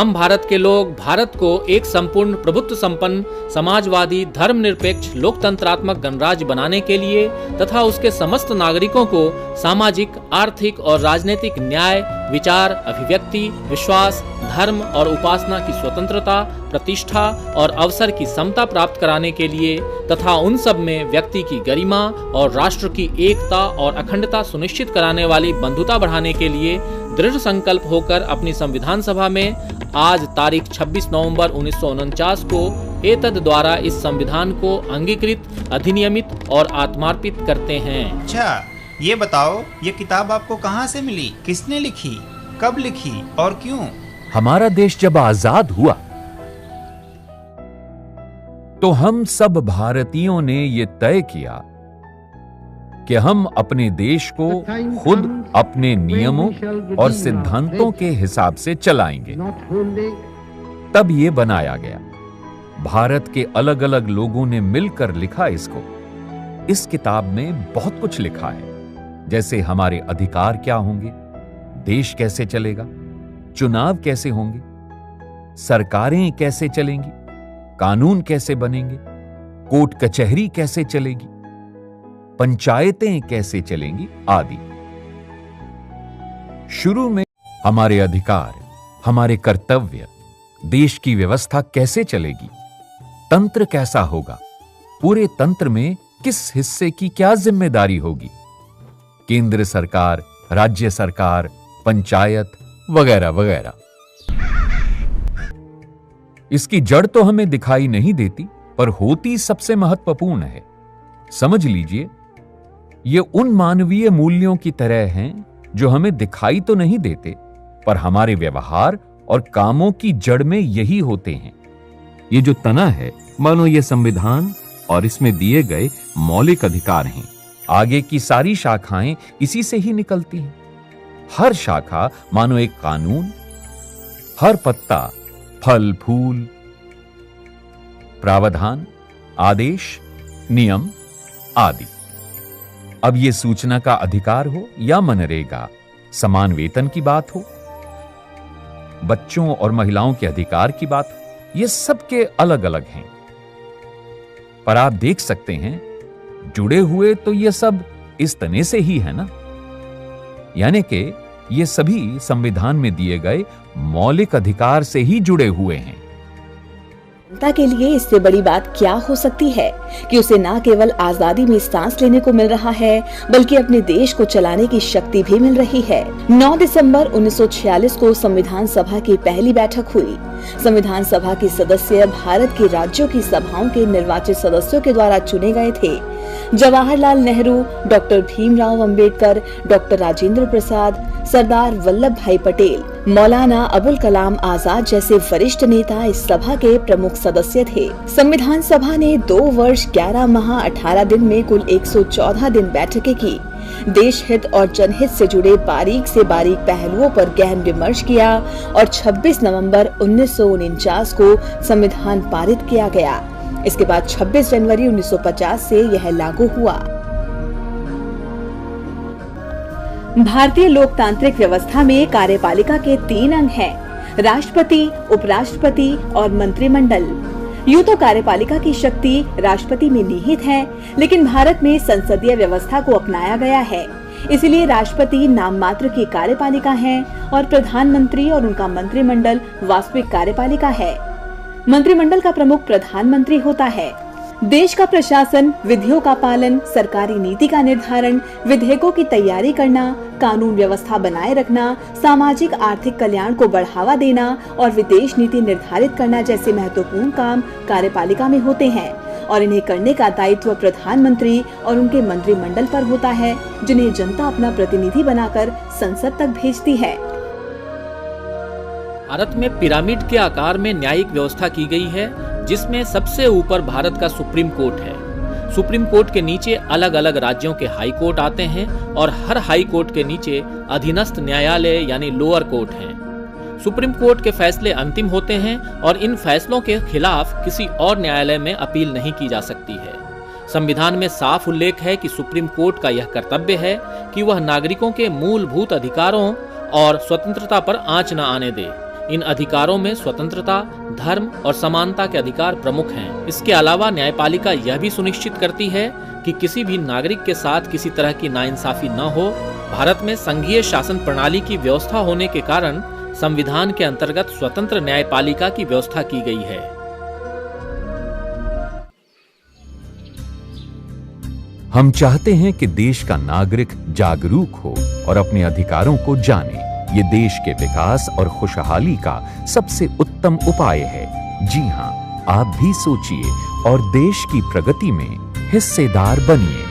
हम भारत के लोग भारत को एक संपूर्ण प्रभुत्व संपन्न समाजवादी धर्मनिरपेक्ष लोकतंत्रात्मक गणराज्य बनाने के लिए तथा उसके समस्त नागरिकों को सामाजिक, आर्थिक और राजनीतिक न्याय, विचार, अभिव्यक्ति, विश्वास, धर्म और उपासना की स्वतंत्रता, प्रतिष्ठा और अवसर की समता प्राप्त कराने के लिए तथा उन सब में व्यक्ति की गरिमा और राष्ट्र की एकता और अखंडता सुनिश्चित कराने वाली बंधुता बढ़ाने के लिए दृढ़ संकल्प होकर अपनी संविधान सभा में आज तारीख 26 नवंबर 1949 को एतद द्वारा इस संविधान को अंगीकृत, अधिनियमित और आत्मार्पित करते हैं। अच्छा, ये बताओ, ये किताब आपको कहाँ से मिली, किसने लिखी, कब लिखी और क्यों? हमारा देश जब आजाद हुआ तो हम सब भारतीयों ने ये तय किया कि हम अपने देश को खुद अपने नियमों और सिद्धांतों के हिसाब से चलाएंगे। तब ये बनाया गया। भारत के अलग अलग लोगों ने मिलकर लिखा इसको। इस किताब में बहुत कुछ लिखा है, जैसे हमारे अधिकार क्या होंगे, देश कैसे चलेगा, चुनाव कैसे होंगे, सरकारें कैसे चलेंगी, कानून कैसे बनेंगे, कोर्ट कचहरी कैसे चलेगी, पंचायतें कैसे चलेंगी आदि। शुरू में हमारे अधिकार, हमारे कर्तव्य, देश की व्यवस्था कैसे चलेगी, तंत्र कैसा होगा, पूरे तंत्र में किस हिस्से की क्या जिम्मेदारी होगी, केंद्र सरकार, राज्य सरकार, पंचायत वगैरह वगैरह। इसकी जड़ तो हमें दिखाई नहीं देती, पर होती सबसे महत्वपूर्ण है। समझ लीजिए, ये उन मानवीय मूल्यों की तरह हैं जो हमें दिखाई तो नहीं देते, पर हमारे व्यवहार और कामों की जड़ में यही होते हैं। ये जो तना है, मानो ये संविधान और इसमें दिए गए मौलिक अधिकार हैं। आगे की सारी शाखाएं इसी से ही निकलती हैं। हर शाखा मानो एक कानून, हर पत्ता फल फूल, प्रावधान, आदेश, नियम आदि। अब ये सूचना का अधिकार हो या मनरेगा, समान वेतन की बात हो, बच्चों और महिलाओं के अधिकार की बात हो, ये सबके अलग अलग हैं। पर आप देख सकते हैं, जुड़े हुए तो ये सब इस तने से ही है ना। यानी कि ये सभी संविधान में दिए गए मौलिक अधिकार से ही जुड़े हुए हैं। जनता के लिए इससे बड़ी बात क्या हो सकती है कि उसे न केवल आजादी में सांस लेने को मिल रहा है, बल्कि अपने देश को चलाने की शक्ति भी मिल रही है। 9 दिसंबर 1946 को संविधान सभा की पहली बैठक हुई। संविधान सभा के सदस्य भारत के राज्यों की सभाओं के निर्वाचित सदस्यों के द्वारा चुने गए थे। जवाहरलाल नेहरू, डॉक्टर भीमराव अंबेडकर, डॉक्टर राजेंद्र प्रसाद, सरदार वल्लभ भाई पटेल, मौलाना अबुल कलाम आजाद जैसे वरिष्ठ नेता इस सभा के प्रमुख सदस्य थे। संविधान सभा ने 2 वर्ष 11 माह 18 दिन में कुल 114 दिन बैठकें की। देश हित और जनहित से जुड़े बारीक से बारीक पहलुओं पर गहन विमर्श किया और 26 नवंबर 1949 को संविधान पारित किया गया। इसके बाद 26 जनवरी 1950 से यह लागू हुआ। भारतीय लोकतांत्रिक व्यवस्था में कार्यपालिका के 3 अंग हैं: राष्ट्रपति, उपराष्ट्रपति और मंत्रिमंडल। यूं तो कार्यपालिका की शक्ति राष्ट्रपति में निहित है, लेकिन भारत में संसदीय व्यवस्था को अपनाया गया है। इसलिए राष्ट्रपति नाम मात्र की कार्यपालिका है और प्रधानमंत्री और उनका मंत्रिमंडल वास्तविक कार्यपालिका है। मंत्रिमंडल का प्रमुख प्रधानमंत्री होता है। देश का प्रशासन, विधियों का पालन, सरकारी नीति का निर्धारण, विधेयकों की तैयारी करना, कानून व्यवस्था बनाए रखना, सामाजिक आर्थिक कल्याण को बढ़ावा देना और विदेश नीति निर्धारित करना जैसे महत्वपूर्ण काम कार्यपालिका में होते हैं और इन्हें करने का दायित्व प्रधानमंत्री और उनके मंत्रिमंडल पर होता है, जिन्हें जनता अपना प्रतिनिधि बनाकर संसद तक भेजती है। भारत में पिरामिड के आकार में न्यायिक व्यवस्था की गई है, जिसमें सबसे ऊपर भारत का सुप्रीम कोर्ट है। सुप्रीम कोर्ट के नीचे अलग अलग राज्यों के हाई कोर्ट आते हैं और हर हाई कोर्ट के नीचे अधीनस्थ न्यायालय यानी लोअर कोर्ट हैं। सुप्रीम कोर्ट के फैसले अंतिम होते हैं और इन फैसलों के खिलाफ किसी और न्यायालय में अपील नहीं की जा सकती है। संविधान में साफ उल्लेख है कि सुप्रीम कोर्ट का यह कर्तव्य है कि वह नागरिकों के मूलभूत अधिकारों और स्वतंत्रता पर आंच न आने दे। इन अधिकारों में स्वतंत्रता, धर्म और समानता के अधिकार प्रमुख हैं। इसके अलावा न्यायपालिका यह भी सुनिश्चित करती है कि किसी भी नागरिक के साथ किसी तरह की नाइंसाफी न हो। भारत में संघीय शासन प्रणाली की व्यवस्था होने के कारण संविधान के अंतर्गत स्वतंत्र न्यायपालिका की व्यवस्था की गई है। हम चाहते हैं कि देश का नागरिक जागरूक हो और अपने अधिकारों को जाने। ये देश के विकास और खुशहाली का सबसे उत्तम उपाय है। जी हां, आप भी सोचिए और देश की प्रगति में हिस्सेदार बनिए।